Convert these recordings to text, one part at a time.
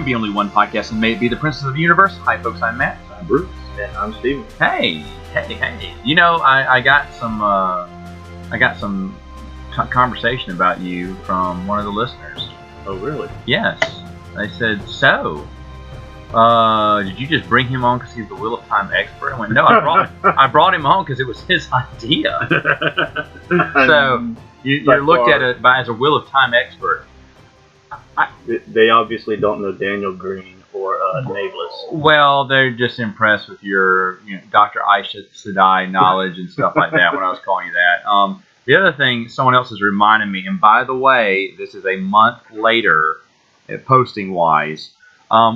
be only one podcast, and may it be the Princess of the Universe. Hi, folks. I'm Matt. I'm Bruce. And I'm Steven. Hey. You know, I got some conversation about you from one of the listeners. Oh, really? Yes. They said, so, did you just bring him on because he's the Wheel of Time expert? I went, no, I brought him on because it was his idea. So you're looked at it as a Wheel of Time expert. They obviously don't know Daniel Green or Nameless. Well, they're just impressed with your Dr. Aisha Sedai knowledge and stuff like that when I was calling you that. The other thing, someone else has reminded me, and by the way, this is a month later, posting-wise,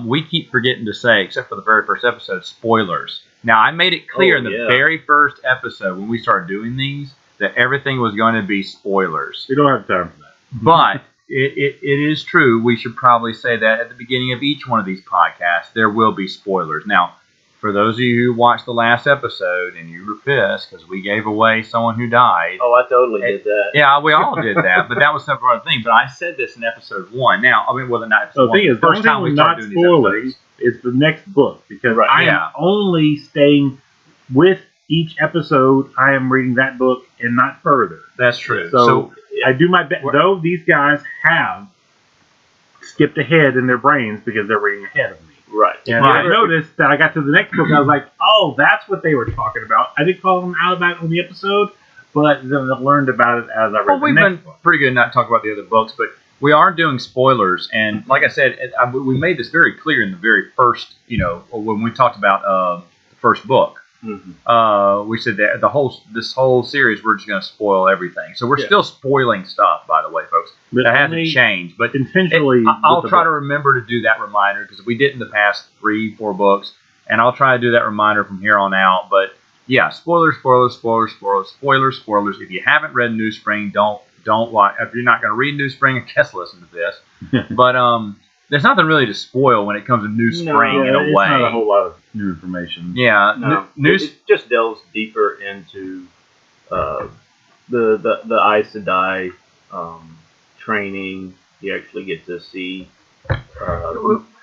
we keep forgetting to say, except for the very first episode, spoilers. Now, I made it clear in the very first episode when we started doing these that everything was going to be spoilers. We don't have time for that. But it is true. We should probably say that at the beginning of each one of these podcasts, there will be spoilers. Now, for those of you who watched the last episode and you were pissed because we gave away someone who died. Oh, I totally did that. Yeah, we all did that, but that was some other thing. But I said this in episode 1. Now, I mean, well, not episode 1. The thing is, first time we started doing these episodes. It's the next book, because Right. I am only staying with each episode. I am reading that book and not further. That's true. So I do my best. Though these guys have skipped ahead in their brains because they're reading ahead of me. Right. And I noticed that I got to the next book, and I was like, oh, that's what they were talking about. I didn't call them out about it on the episode, but then I learned about it as I read the we've next been book. pretty good not talking about the other books, but we are doing spoilers. And like I said, we made this very clear in the very first, when we talked about the first book. Mm-hmm. We said that this whole series, we're just going to spoil everything. So we're still spoiling stuff, by the way, folks. But that hasn't changed. But intentionally, I'll try to remember to do that reminder because we did in the past 3-4 books, and I'll try to do that reminder from here on out. But yeah, spoilers. If you haven't read New Spring, don't watch. If you're not going to read New Spring, I guess listen to this. But there's nothing really to spoil when it comes to New Spring in a way. It's not a whole lot of new information. Yeah, No, it just delves deeper into the Aes Sedai training. You actually get to see.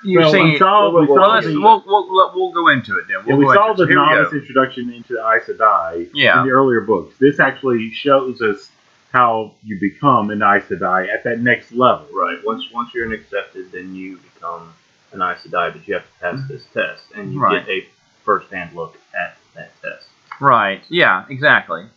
You're saying we'll go into it then. We saw the novice introduction into the Aes Sedai in the earlier books. This actually shows us how you become an Aes Sedai at that next level. Right. Once you're an accepted, then you become an Aes Sedai, but you have to pass this test, and you get a first-hand look at that test. Right. Yeah. Exactly.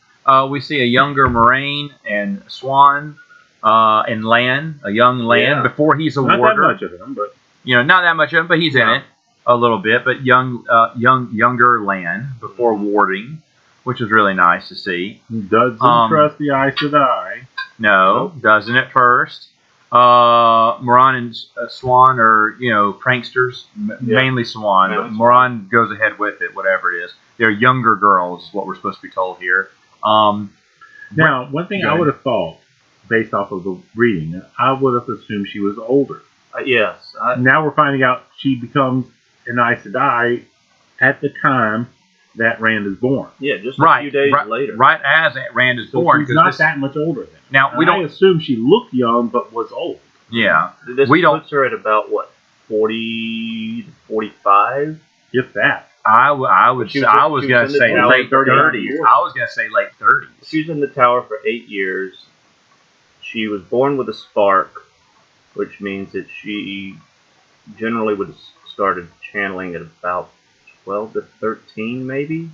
We see a younger Moraine and Swan, and Lan, a young Lan, before he's a warder. Not that much of him, but not that much of him, but he's in it a little bit. But younger Lan before warding, which was really nice to see. Doesn't trust the Aes Sedai. No, doesn't at first. Moran and Swan are, pranksters, mainly Swan, but Moran goes ahead with it, whatever it is. They're younger girls, is what we're supposed to be told here. Now, one thing I would have thought, based off of the reading, I would have assumed she was older. Yes. Now we're finding out she becomes an Aes Sedai at the time that Rand is born. Yeah, just a few days later. Right as Rand is born. She's not that much older than him. Now, I assume she looked young, but was old. Yeah. This puts her at about, 40 to 45? If that. I was going to say late 30s. I was going to say late 30s. She was in the tower for 8 years. She was born with a spark, which means that she generally would have started channeling at about 12 to 13, maybe?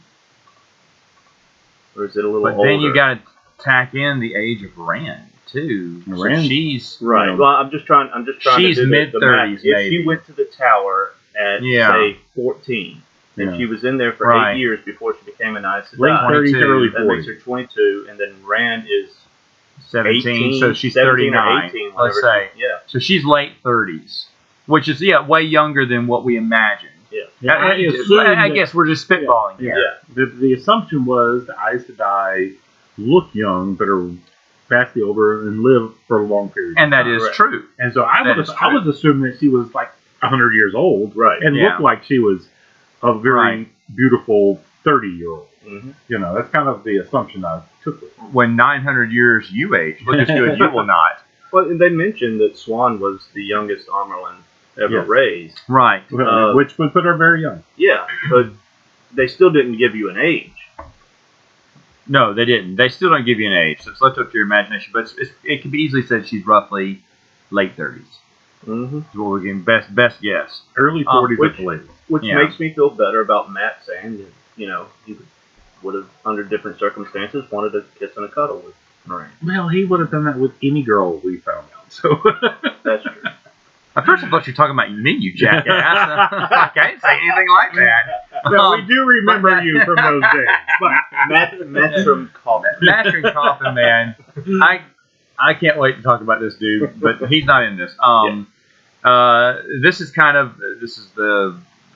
Or is it a little older? But then you got to tack in the age of Rand, too. Rand, she's... Right. Well, I'm just trying she's to do mid-30s, maybe. If she went to the tower at, say, 14, and she was in there for 8 years before she became an Aes Sedai. Late 30s, early 40s. That makes her 22, and then Rand is 17, 18, so she's 39. 18, let's say. Yeah. So she's late 30s, which is, way younger than what we imagined. Yeah. I guess we're just spitballing here. Yeah. The assumption was the Aes Sedai look young, but are vastly older and live for a long period of time. And that is true. And so I was assuming that she was like 100 years old, and looked like she was a very beautiful 30-year-old. Mm-hmm. That's kind of the assumption I took. When 900 years you age, look as good you will not. Well, and they mentioned that Swan was the youngest Amerlin ever raised. Right. Which would put her very young. Yeah, but they still didn't give you an age. No, they didn't. They still don't give you an age, so it's left up to your imagination. But it can be easily said she's roughly late 30s. Mm-hmm. Is what we're getting best guess. Early 40s at the latest. Which makes me feel better about Matt saying that, he would have, under different circumstances, wanted a kiss and a cuddle with Miranda. Well, he would have done that with any girl we found out. So that's true. At first, I thought you were talking about me, you jackass. I can't say anything like that. No, we do remember you from those days. But Matchroom Coffin. Matchroom Coffin, man. I can't wait to talk about this dude, but he's not in this. This is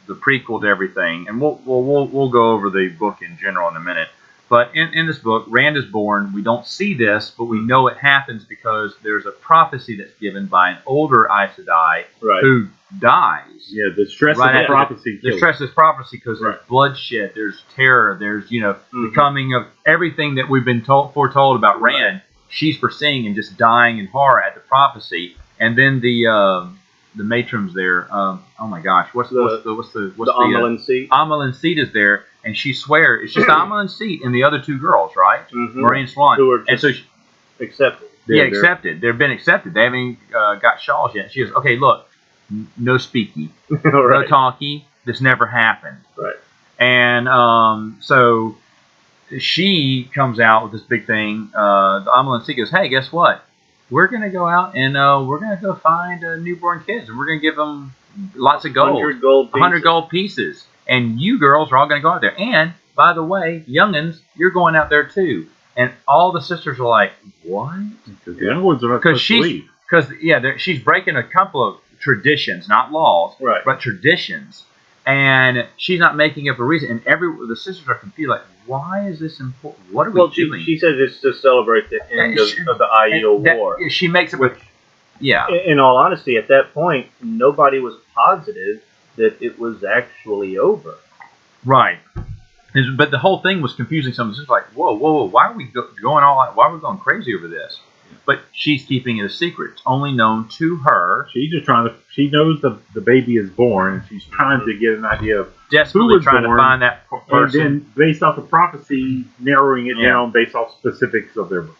the prequel to everything, and we'll go over the book in general in a minute. But in this book, Rand is born. We don't see this, but we know it happens because there's a prophecy that's given by an older Aes Sedai who dies. Yeah, the stress of the prophecy. The stress of prophecy because there's bloodshed, there's terror, there's the coming of everything that we've been foretold about Rand. She's foreseeing and just dying in horror at the prophecy, and then the matrons there. Oh my gosh, what's the Amelin Seat? Amelin Seat is there, and she swears it's just Amelin Seat and the other two girls, right? Marie and Swan, who are and so accepted. Accepted. They've been accepted. They haven't got shawls yet. She goes, okay, look, no speaky, no talkie. This never happened. Right. And so she comes out with this big thing. The Amelin Seat goes, hey, guess what? We're going to go out and we're going to go find newborn kids, and we're going to give them lots of gold. 100 gold pieces. And you girls are all going to go out there. And, by the way, youngins, you're going out there too. And all the sisters are like, what? Because the young ones are not supposed to leave. Because, she's breaking a couple of traditions, not laws, but traditions. And she's not making up a reason. And the sisters are confused, like, why is this important? What are we doing? She said it's to celebrate the end of the Aiel War. She makes it with, In all honesty, at that point, nobody was positive that it was actually over. Right. But the whole thing was confusing. Some sisters like, whoa, why are we going all out? Why are we going crazy over this? But she's keeping it a secret. It's only known to her. She's just she knows the baby is born, and she's trying to get an idea of desperately trying to find that person. And then, based off the prophecy, narrowing it down based off specifics of their book.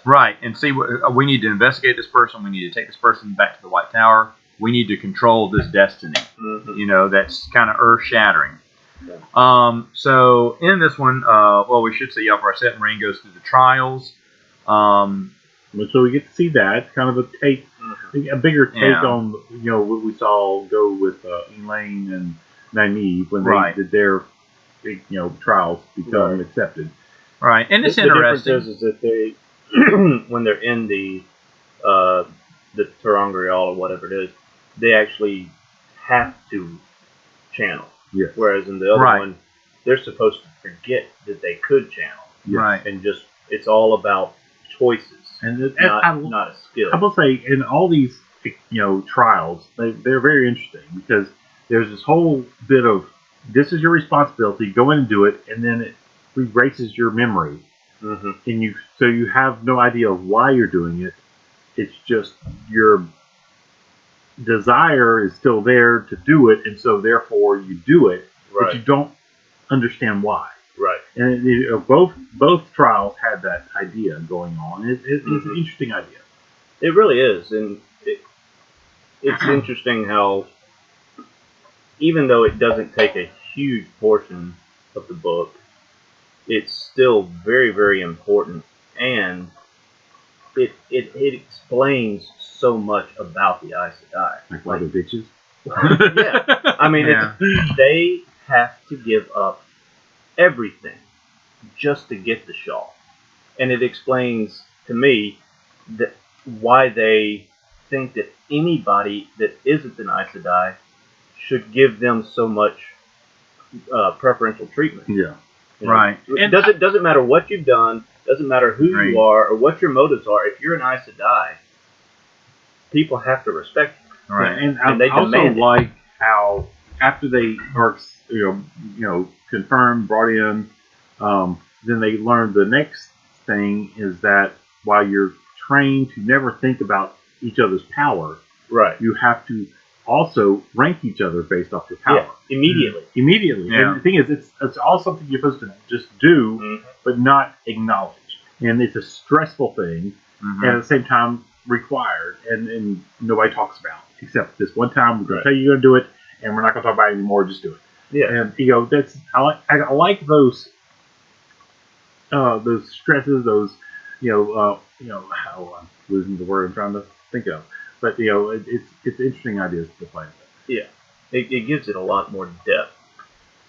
Right. And see, we need to investigate this person. We need to take this person back to the White Tower. We need to control this destiny. That's kind of earth-shattering. Yeah. So in this one, we should say Yelp-Rasset Marine goes through the trials. So we get to see that kind of a take, a bigger take on what we saw go with Elaine and Nynaeve when they did their trials become accepted. Right, and it's interesting. The difference is that they when they're in the Terangrial or whatever it is, they actually have to channel. Yes. Whereas in the other one, they're supposed to forget that they could channel. Yes. Right. And just it's all about choices. Not a skill. I will say, in all these trials, they're very interesting because there's this whole bit of this is your responsibility, go in and do it, and then it erases your memory, and you have no idea of why you're doing it. It's just your desire is still there to do it, and so therefore you do it, but you don't understand why. Right. And both trials had that idea going on. It's an interesting idea. It really is, and it's interesting how, even though it doesn't take a huge portion of the book, it's still very, very important, and it explains so much about the Aes Sedai. Like why the bitches? Yeah. I mean, they have to give up everything just to get the shawl, and it explains to me that why they think that anybody that isn't an Aes Sedai should give them so much preferential treatment. Yeah, right. It doesn't matter what you've done, doesn't matter who you are or what your motives are. If you're an Aes Sedai, people have to respect you. Right, and they I also like how after they are confirmed, brought in, then they learn the next thing is that while you're trained to never think about each other's power, right, you have to also rank each other based off your power. Yeah, immediately. Immediately. Yeah. And the thing is, it's all something you're supposed to just do, Mhm. but not acknowledge. And it's a stressful thing, and at the same time required, and nobody talks about except this one time. We're going to tell you you're going to do it, and we're not going to talk about it anymore. Just do it. Yeah. And that's I like those stresses, those how I'm losing the word I'm trying to think of, but it's interesting ideas to play with. Yeah. It gives it a lot more depth.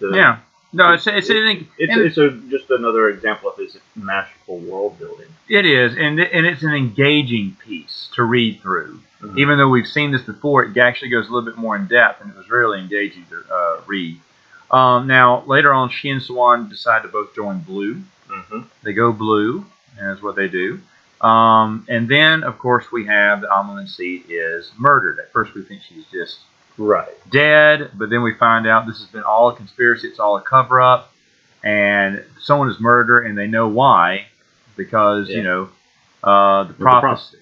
Yeah. No, it's just another example of his masterful world building. It is, and it's an engaging piece to read through. Mhm. Even though we've seen this before, it actually goes a little bit more in depth, and it was really engaging to read. Now, later on, she and Swan decide to both join Blue. Mm-hmm. They go Blue, and that's what they do. And then, of course, we have the Amelin Seed is murdered. At first, we think she's just Right. dead, but then we find out this has been all a conspiracy. It's all a cover-up, and someone is murdered, and they know why, because the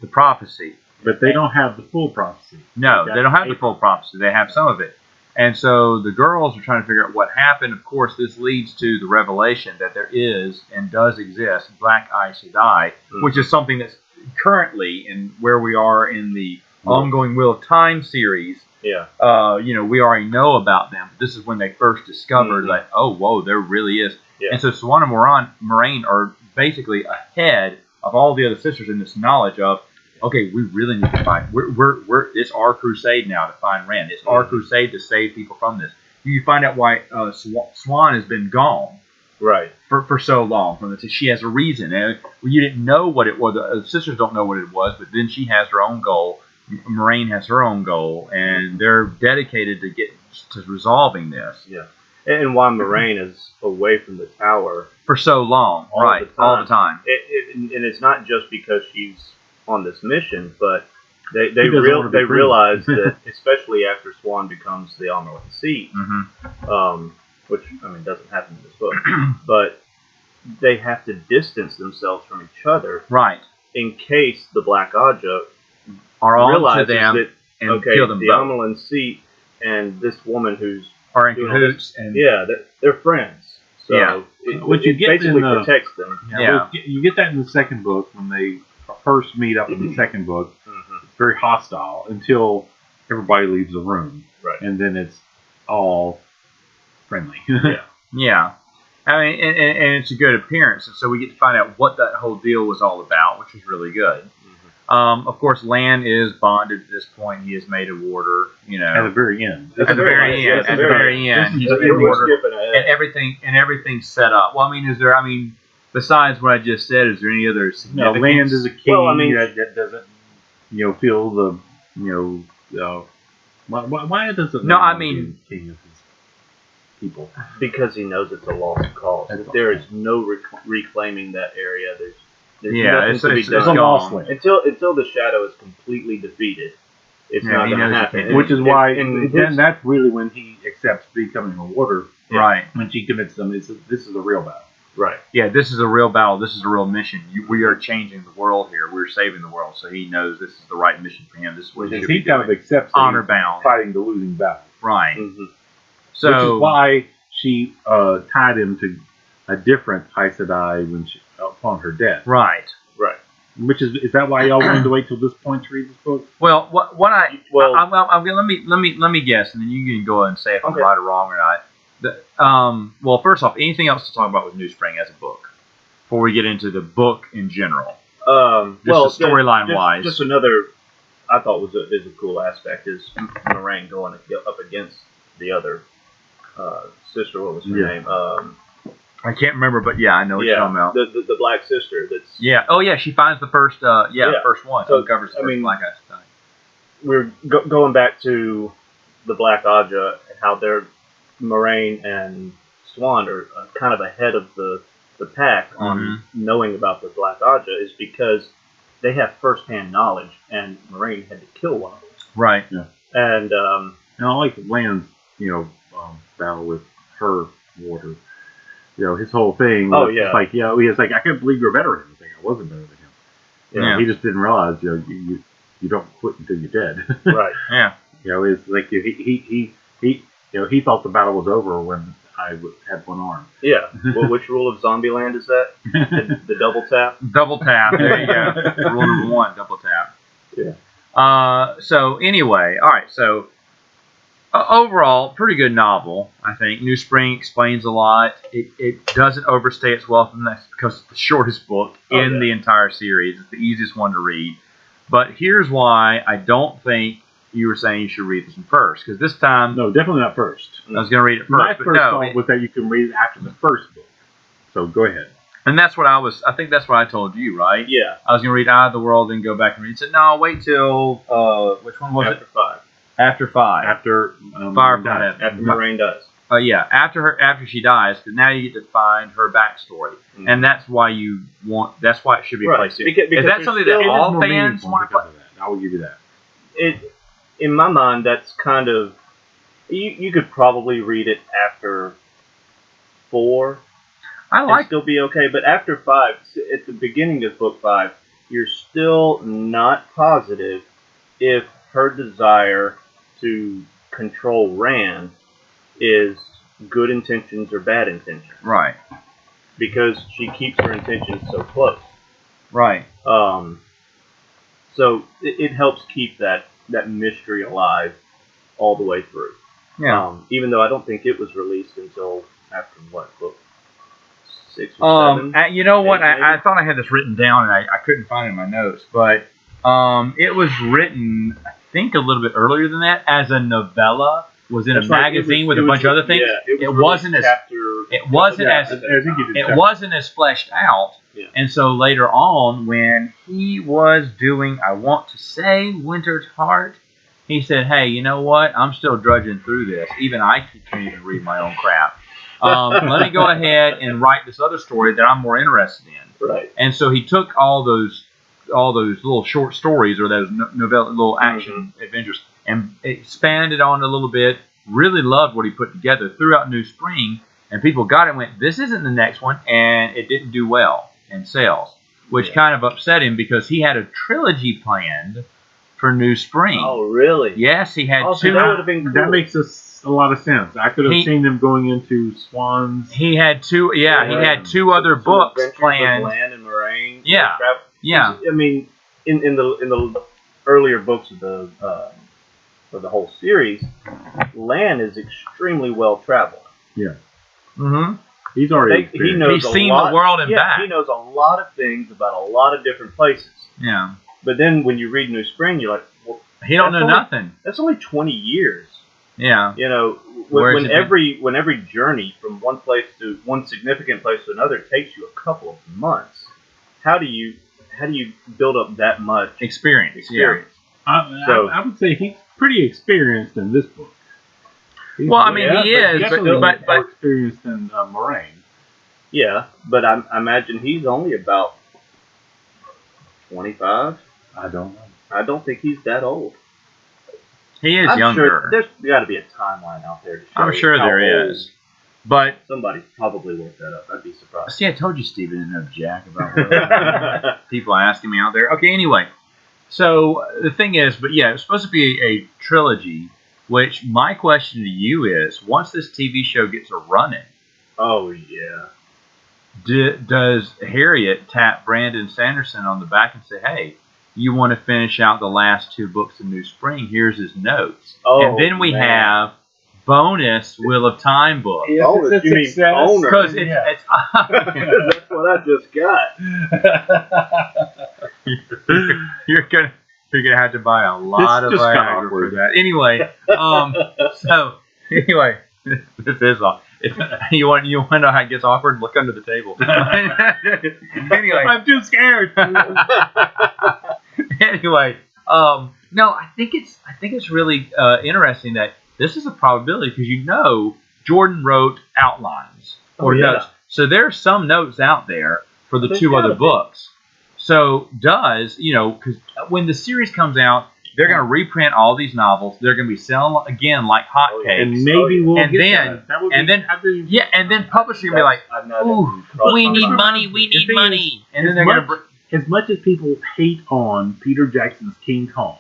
prophecy. But they don't have the full prophecy. No, they don't have the full prophecy. They have some of it, and so the girls are trying to figure out what happened. Of course, this leads to the revelation that there is and does exist Black Aes Sedai, which is something that's currently in where we are in the ongoing Wheel of Time series. Yeah. We already know about them. This is when they first discovered, like, oh, whoa, there really is. Yeah. And so Swan and Moraine are basically ahead of all the other sisters in this knowledge of, okay, we really need to find. It's our crusade now to find Rand. It's our crusade to save people from this. You find out why Swan has been gone. Right. For so long from this. She has a reason. And you didn't know what it was. The sisters don't know what it was, but then she has her own goal. Moraine has her own goal, and they're dedicated to resolving this. Yeah, and why Moraine is away from the tower for so long, all the time. And it's not just because she's on this mission, but they realize that, especially after Swan becomes the Amelin Seat, which doesn't happen in this book, but they have to distance themselves from each other, right? In case the Black Aja are on to them that and kill them the both. Amelin Seat and this woman who's are in cahoots, and they're friends. So it basically protects them. Yeah, you get that in the second book when they first meet up in the second book. It's very hostile until everybody leaves the room, right? And then it's all friendly. Yeah. I mean, and it's a good appearance, and so we get to find out what that whole deal was all about, which is really good. Of course, Lan is bonded at this point. He is made a warder, At the very end. At the very end, he's made a warder, and everything's set up. Well, is there? Besides what I just said, is there any other significance? No, Lan is a king. Well, that doesn't, feel the, why doesn't? No, king of his people? Because he knows it's a lost cause. If there is no reclaiming that area, there's it's nothing to be done. It's a lost land. Until the shadow is completely defeated, it's not going to happen. Which is why, then that's really when he accepts becoming a warder. Right. When she commits them, this is a real battle. Right. Yeah, this is a real battle. This is a real mission. We are changing the world here. We're saving the world. So he knows this is the right mission for him. This is what he should be kind of accepts honor bound, fighting the losing battle. Right. So, which is why she tied him to a different Aes Sedai upon her death. Right. Right. Which is that why y'all wanted to wait till this point to read this book? Well, let me guess, and then you can go ahead and say if I'm right or wrong or not. Well, first off, anything else to talk about with New Spring as a book before we get into the book in general? Storyline wise, just another I thought is a cool aspect is Moraine going up against the other sister. What was her name? I can't remember, but I know what you're talking about. The black sister. That's Oh yeah, she finds the first first one. So uncovers the first Black Aes Sedai. We're going back to the Black Aja and how they're Moraine and Swan are kind of ahead of the pack on knowing about the Black Aja is because they have first-hand knowledge, and Moraine had to kill one of them. Right. Yeah. And I like Lan's battle with her warder. His whole thing. He's like, I can't believe you're better than him. I wasn't better than him. He just didn't realize, you don't quit until you're dead. Right. Yeah. You know, it's like he thought the battle was over when I had one arm. Yeah. Well, which rule of Zombieland is that? The double tap. Double tap. There you go. Rule number 1: double tap. Yeah. So anyway, all right. So overall, pretty good novel. I think New Spring explains a lot. It doesn't overstay its welcome. That's because it's the shortest book in the entire series. It's the easiest one to read. But here's why I don't think you were saying you should read this one first. Because this time, No, definitely not first. I was going to read it first. My but first no, thought was that you can read it after the first book. So go ahead. and that's what I think that's what I told you, right? Yeah. I was going to read Eye of the World and go back and read. He said, no, wait till which one was After 5. it? After 5. After Firefly. After Moraine dies. Yeah, after she dies, because now you get to find her backstory, and that's why that's why it should be Right. placed here. Because Is that something that still- all fans want to play? I will give you that. In my mind, that's kind of you could probably read it after 4 I and like. still be okay, but after 5, at the beginning of book 5, you're still not positive if her desire to control Rand is good intentions or bad intentions, Right, because she keeps her intentions so close. right. So it helps keep that mystery alive all the way through. Yeah. Even though I don't think it was released until after book 6 or 7. You know what? Maybe. I thought I had this written down, and I couldn't find it in my notes, but it was written, I think, a little bit earlier than that, as a novella. Was in That's a right. magazine with a bunch of other things. Yeah, It wasn't as it wasn't as fleshed out. Yeah. And so later on, when he was doing, I want to say, Winter's Heart, he said, "Hey, you know what? I'm still drudging through this. Even I can't even read my own crap. Let me go ahead and write this other story that I'm more interested in." Right. And so he took all those little short stories or those novella, little action adventures, and expanded on it a little bit. Really loved what he put together. Threw out New Spring, and people got it and went, "This isn't the next one," and it didn't do well in sales, which kind of upset him because he had a trilogy planned for New Spring. Oh, really? Yes, he had So 2. that would have been cool. That makes a lot of sense. I could have seen them going into Swans. He had 2. Yeah, he had 2 other books Adventures of planned. Lan and Moraine. Yeah. Yeah. I mean, in the earlier books of the whole series, Lan is extremely well traveled. Yeah. Mm-hmm. He's already. He knows He's seen the world and back. He knows a lot of things about a lot of different places. Yeah. But then when you read New Spring, you're like, well, He don't know nothing. that's only 20 years. Yeah. You know, Where's when it every journey from one significant place to another takes you a couple of months, how do you build up that much Experience. I would say he's pretty experienced in this book. Well, I mean, he is, definitely but more experienced than Moraine. Yeah, but I imagine he's only about 25. I don't know. I don't think he's that old. he is I'm younger. sure there's got to be a timeline out there to show I'm you sure how there old. is. But Somebody probably looked that up. I'd be surprised. see, I told you Steve didn't know jack about what people asking me out there. Okay, anyway. So the thing is, but yeah, it's supposed to be a trilogy. Which my question to you is: once this TV show gets a running, Oh yeah. does Harriet tap Brandon Sanderson on the back and say, "Hey, you want to finish out the last 2 books of New Spring? Here's his notes." Oh, And then we man. have bonus Wheel of Time book. Yeah. Oh, It's a you mean success. owner? Because Yeah. it's That's what I just got. you're gonna have to buy a lot of just kinda Viagra for awkward. that. Anyway, so anyway, this is all. You want to know how it gets awkward? Look under the table. Anyway, I'm too scared. anyway, no, I think it's really interesting that this is a probability because Jordan wrote outlines or notes, so there's some notes out there for the There's 2 gotta other be. books. So because when the series comes out, they're going to reprint all these novels. They're going to be selling again like hotcakes. And maybe we'll And get then- that. That would and be, then- I'd be- Yeah, and then publishers are going to be like, I've not "Ooh, even crossed we my need mind. money, we The need thing money," and then as they're going much- to. As much as people hate on Peter Jackson's King Kong,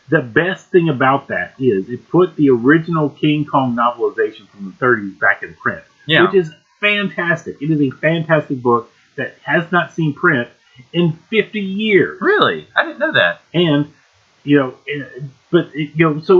The best thing about that is it put the original King Kong novelization from the 30s back in print, Yeah. which is fantastic. It is a fantastic book that has not seen print in 50 years. Really? I didn't know that. And, so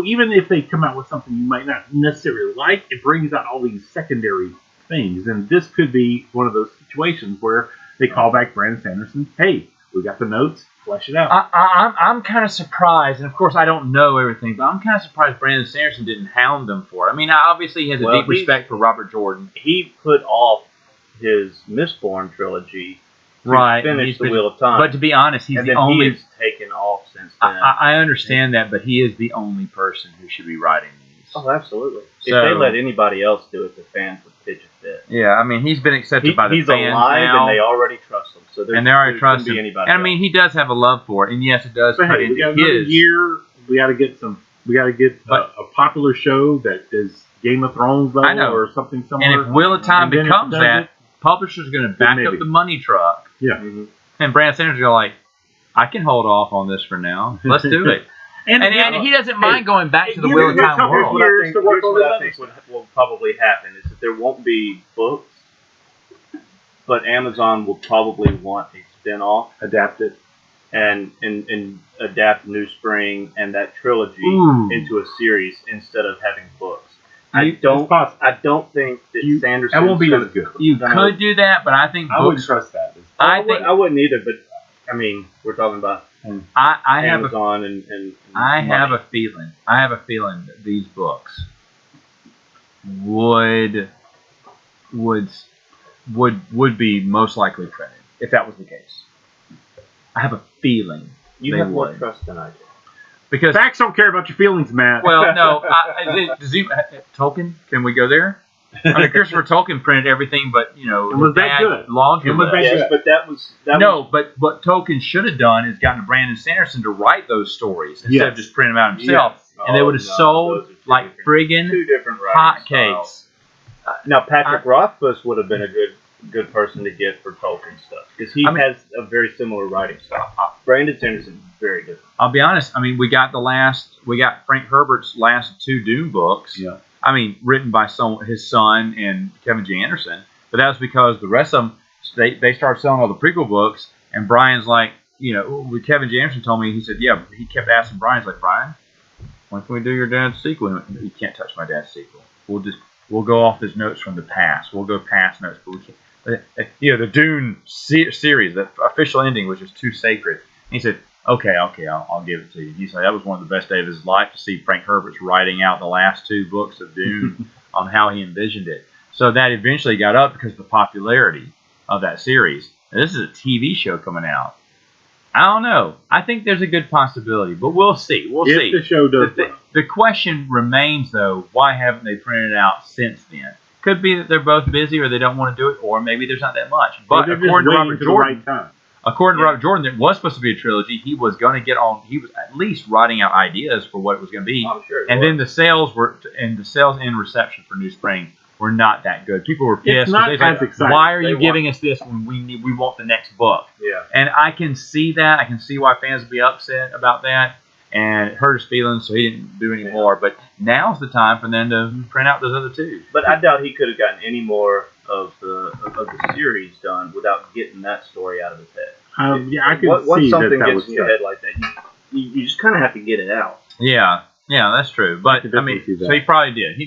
even if they come out with something you might not necessarily like, it brings out all these secondary things. And this could be one of those situations where they call back Brandon Sanderson. Hey, we got the notes. Flesh it out. I'm kind of surprised, and of course I don't know everything, but I'm kind of surprised Brandon Sanderson didn't hound them for it. I mean, obviously he has a deep respect for Robert Jordan. He put off his Mistborn trilogy Right, finish the Wheel of Time. But to be honest, he's and the then only. He has taken off since then. I understand that, but he is the only person who should be writing these. Oh, absolutely. So, if they let anybody else do it, the fans would pitch a fit. Yeah, I mean, he's been accepted by the he's fans alive, now, and they already trust him. So and they already trust him. Anybody and I mean, he does have a love for it, and yes, it does But cut hey, into we got another his year. We got to get some. We got to get a popular show that is Game of Thrones level I know. or something similar. And if Wheel of Time And then if becomes it that, doesn't, publisher's going to back up the money truck. Yeah. Mm-hmm. And Brandon Sanderson go like, I can hold off on this for now. Let's do it. and he doesn't mind going back to the Wheel of Time world. Here's what I think will probably happen is that there won't be books, but Amazon will probably want a spin-off, adapt it, and adapt New Spring and that trilogy into a series instead of having books. I don't think that Sanderson. That won't be as good. You could do that, but I think I wouldn't trust that. I wouldn't either. But I mean, we're talking about Amazon and I have a feeling. I have a feeling that these books would be most likely printed if that was the case. I have a feeling you have more trust than I do. Because facts don't care about your feelings, Matt. Well, no. Tolkien? Can we go there? I mean, Christopher Tolkien printed everything, but was that good? Laundry list. Yes, but that was but what Tolkien should have done is gotten Brandon Sanderson to write those stories instead of just printing them out himself, and they would have sold like friggin' two different hotcakes. Now Patrick Rothfuss would have been a good person to get for Tolkien stuff because he has a very similar writing style. Brandon Sanderson is very good. I'll be honest. I mean, we got Frank Herbert's last two Dune books. Yeah. I mean, written by his son and Kevin J. Anderson, but that was because the rest of them they started selling all the prequel books, and Brian's like, Kevin J. Anderson told me, he said, yeah, he kept asking Brian's like, Brian, when can we do your dad's sequel? You can't touch my dad's sequel. We'll go off his notes from the past. We'll go past notes, but we can't. The Dune series, the official ending was just too sacred. And he said, okay, I'll give it to you. He said that was one of the best days of his life to see Frank Herbert's writing out the last two books of Dune on how he envisioned it. So that eventually got up because of the popularity of that series. And this is a TV show coming out. I don't know. I think there's a good possibility, but we'll see. We'll see. If the show does the question remains, though, why haven't they printed it out since then? Could be that they're both busy or they don't want to do it, or maybe there's not that much. But according to Robert Jordan, Robert Jordan, it was supposed to be a trilogy. He was going to get on. He was at least writing out ideas for what it was going to be. I'm sure. And then the sales and reception for New Spring were not that good. People were pissed. It's not as exciting. Why are you giving us this when we want the next book? Yeah. And I can see that. I can see why fans would be upset about that. And it hurt his feelings, so he didn't do any more. But now's the time for them to print out those other two. But I doubt he could have gotten any more of the series done without getting that story out of his head. I can once see something that gets in your head like that, you just kind of have to get it out. Yeah, that's true. But I mean, so he probably did.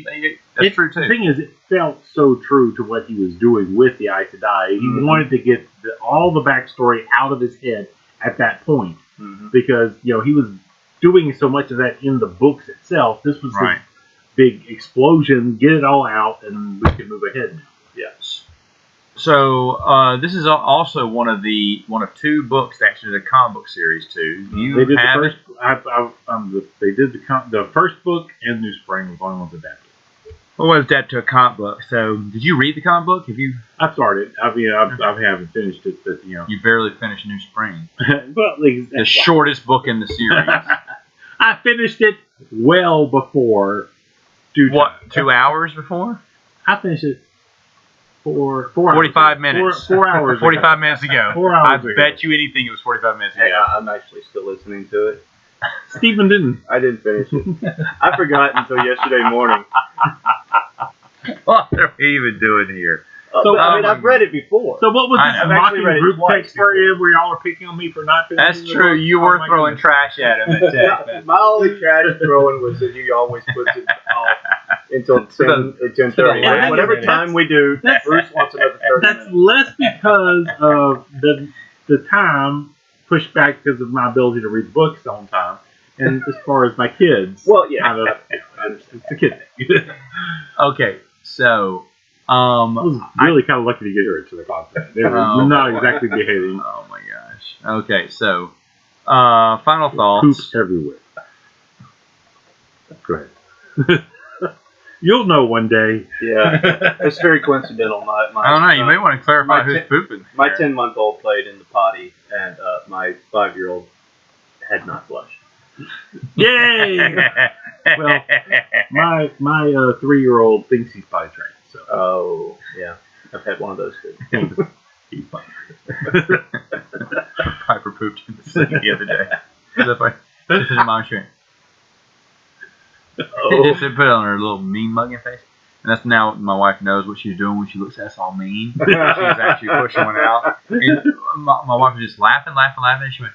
That's true too. The thing is, it felt so true to what he was doing with the Aes Sedai. He wanted to get all the backstory out of his head at that point because he was doing so much of that in the books itself. This was his big explosion. Get it all out, and we can move ahead now. Yes. So this is also one of two books that actually did a comic book series too. They did the first book and New Spring was one of the adapted. What was that to a comic book? So did you read the comic book? Have you? I started. I haven't finished it, but You barely finished New Spring. Well, the shortest book in the series. I finished it well before. 2 hours before? I finished it 45 minutes. 4 hours. 45 minutes ago. 4 hours. I bet you anything it was 45 minutes ago. I'm actually still listening to it. Stephen didn't. I didn't finish it. I forgot until yesterday morning. What are we even doing here? So, I mean, I've read it before. So what was I this know. I've actually mocking read it group twice text where y'all are picking on me for not finishing That's the true. book? You Oh, were my throwing goodness. trash at him at text message. My only trash throwing was that you always put it off until 10:30. last Whatever minute. time we do, Bruce wants another 30 That's minutes. less because of the time pushed back because of my ability to read books on time, and as far as my kids. Well, yeah. It's a kid thing. Okay, so I was really kind of lucky to get her into the content. They were Oh, not boy. exactly behaving. oh my gosh. Okay, so final thoughts. Poop everywhere. Go ahead. You'll know one day. Yeah, it's very coincidental. I don't know. You may want to clarify my who's ten- pooping. My there. 10-month-old played in the potty, and my 5-year-old had not flushed. Yay! Well, my 3-year-old thinks he's potty trained. So Oh, yeah. I've had one of those too. he's potty Piper pooped in the sink the other day. This is my shrimp. Just to put it on her little mean mugging face. And that's now my wife knows what she's doing when she looks at us all mean. She's actually pushing one out. And my wife was just laughing. And she went,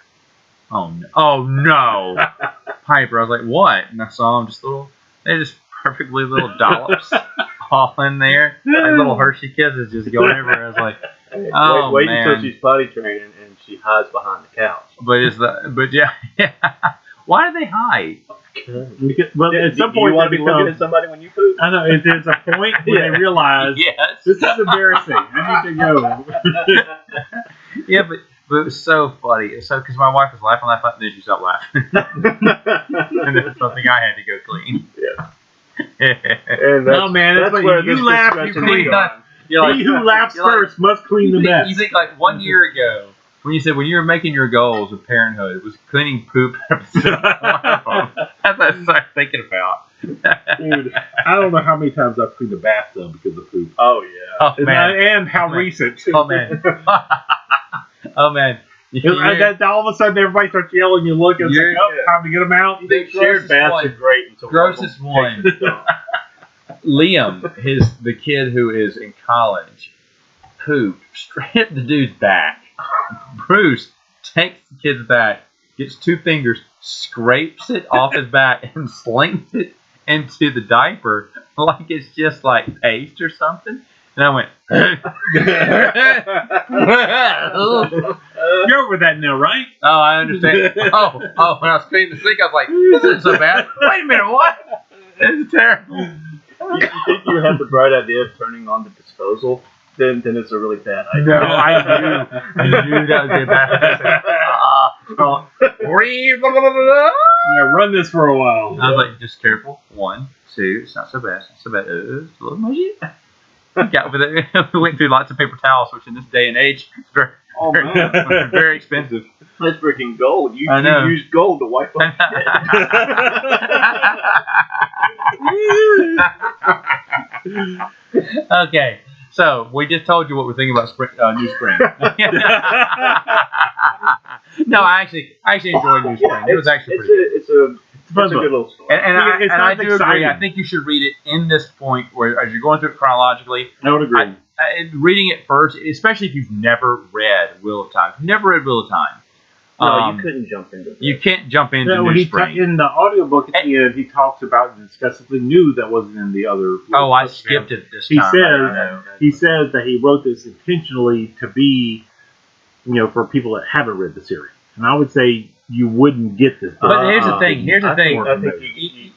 oh no. Piper. I was like, what? And I saw them they're just perfectly little dollops all in there. Like little Hershey Kisses just going everywhere. I was like, oh, wait man. until she's potty training and she hides behind the couch. But yeah. Why do they hide? Well, at some Do point you want to they be looking become. at somebody when you poop? I know. There's a point where they realize Yes. this is embarrassing. I need to go. Yeah, but it was so funny. So because my wife was laughing, and then she stopped laughing, and then something I had to go clean. Yeah. Yeah. And No, man, that's what where you this laugh, discussion you is clean. going. You're He who laughs you're like- first must clean the mess. You think like 1 year ago when you said when you were making your goals of parenthood, it was cleaning poop episode. That's what I started thinking about. Dude, I don't know how many times I've cleaned the bathtub because of poop. Oh, yeah. Oh man. And how Man. recent. Oh man. Oh man. And then all of a sudden everybody starts yelling, you look and it's You're- like, oh, time to get them out. The Shared baths are great until grossest one. Liam, the kid who is in college, pooped straight up the dude's back. Bruce takes the kid's back, gets 2 fingers, scrapes it off his back, and slings it into the diaper like it's just like paste or something. And I went, You're over that now, right? oh, I understand. Oh, when I was cleaning the sink, I was like, this isn't so bad. Wait a minute, what? This is terrible. You think you have the bright idea of turning on the disposal? Then it's a really bad idea. No, I knew that would be a bad Yeah, run this for a while. I was like, just careful. 1, 2, it's not so bad. It's not so bad. It's a little mushy. We went through lots of paper towels, which in this day and age is very, Oh, man. very expensive. That's freaking gold. You I know. use gold to wipe up Okay, so we just told you what we're thinking about New Spring. No, I actually enjoyed New Spring. It was actually pretty good. It's a good little story. And It's I not do agree. exciting. I think you should read it in this point where, as you're going through it chronologically, I would agree. reading it first, especially if you've never read Wheel of Time. If you've never read Wheel of Time. No, you couldn't jump into this. You can't jump into Yeah, New he Spring. in the audiobook at the end, he talks about and discusses the new that wasn't in the other. Oh, I skipped it this He time. I says- don't know. He says that he wrote this intentionally to be, for people that haven't read the series. And I would say you wouldn't get this. But here's the thing. Here's the thing. I think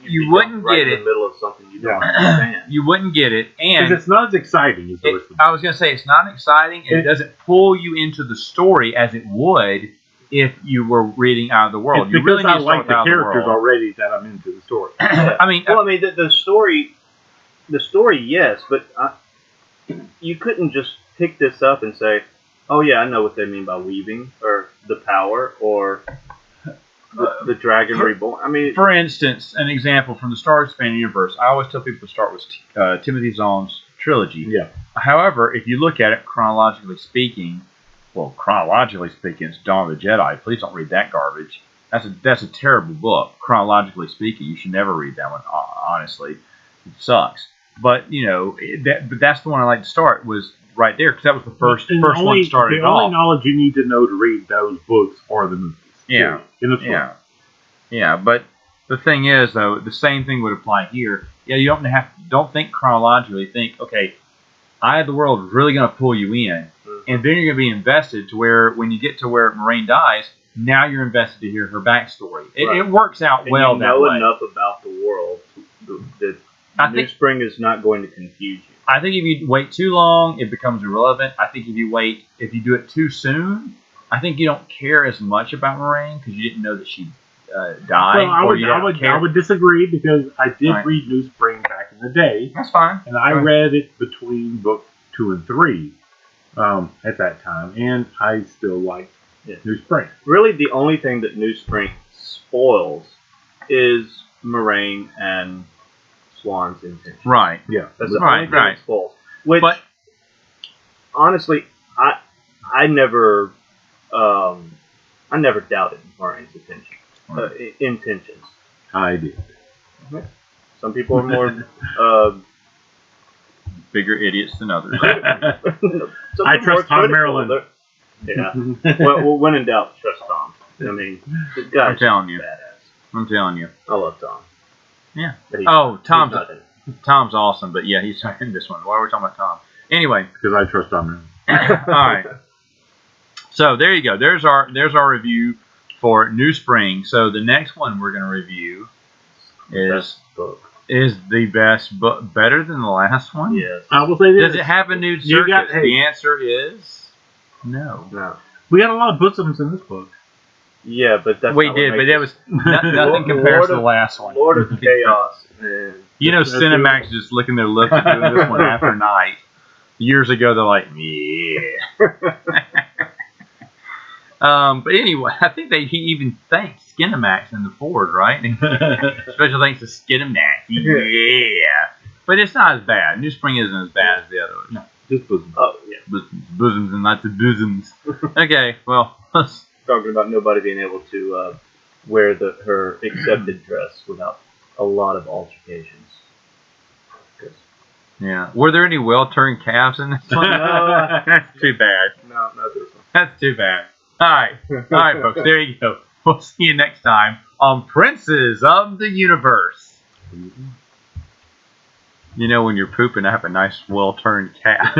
You wouldn't right get in it. the middle of something you don't Yeah. understand. You wouldn't get it, Because and it's not as exciting as the rest of I was going to say it's not exciting, and it doesn't pull you into the story as it would if you were reading Out of the World. It's You because really need I to start like with the Out of the characters World. already that I'm into the story. I mean, Well, I mean, the story, yes, but you couldn't just pick this up and say, "Oh yeah, I know what they mean by weaving or the power or the dragon reborn." I mean, for instance, an example from the Star Wars Expanded Universe, I always tell people to start with Timothy Zahn's trilogy. Yeah. However, if you look at it chronologically speaking, it's Dawn of the Jedi. Please don't read that garbage. that's a terrible book. Chronologically speaking, you should never read that one. Honestly, it sucks. But but that's the one I like to start was right there because that was the first one that started the only knowledge you need to know to read those books are the movies. Yeah, yeah. But the thing is, though, the same thing would apply here. Yeah, you don't think chronologically. Think, okay, Eye of the World is really going to pull you in, and then you're going to be invested to where when you get to where Moraine dies, now you're invested to hear her backstory. It works out well and you that know way. enough about the world that New Spring is not going to confuse you. I think if you wait too long, it becomes irrelevant. I think if you do it too soon, I think you don't care as much about Moraine because you didn't know that she died. Well, I would disagree because I did read New Spring back in the day. That's fine. And I read it between book 2 and 3 at that time, and I still like New Spring. Really, the only thing that New Spring spoils is Moraine and Swan's intention. Right. Yeah. That's the only thing it spoils. Which, honestly, I never doubted Moraine's intentions. I did. Some people are more bigger idiots than others. I trust Tom Maryland. Yeah. Well, when in doubt, trust Tom. I mean, the guy's I'm telling you. badass. I'm telling you. I love Tom. Yeah. Oh, Tom's awesome, but yeah, he's in this one. Why are we talking about Tom? Anyway, because I trust Tom Maryland. All right. So there you go. There's our review for New Spring. So the next one we're going to review is the best book, better than the last one. Yes. I will say this. Does it have a nude circus? The answer is no. No. We got a lot of bosoms in this book. Yeah, but that's we did, but that was nothing compared to the last one. Lord of Chaos. Cinemax is just licking their lips and doing this one after night. Years ago, they're like, yeah. But anyway, I think he even thanked Skinemax in the Ford, right? Special thanks to Skinemax. Yeah. But it's not as bad. New Spring isn't as bad as the other one. No, just bosoms. Oh, yeah. Bosoms and lots of bosoms. Okay, well, let's... Talking about nobody being able to wear her accepted dress without a lot of altercations. Yeah. Were there any well-turned calves in this one? No. That's too bad. No, not this one. That's too bad. All right, folks. There you go. We'll see you next time on Princes of the Universe. You know when you're pooping, I have a nice, well-turned calf.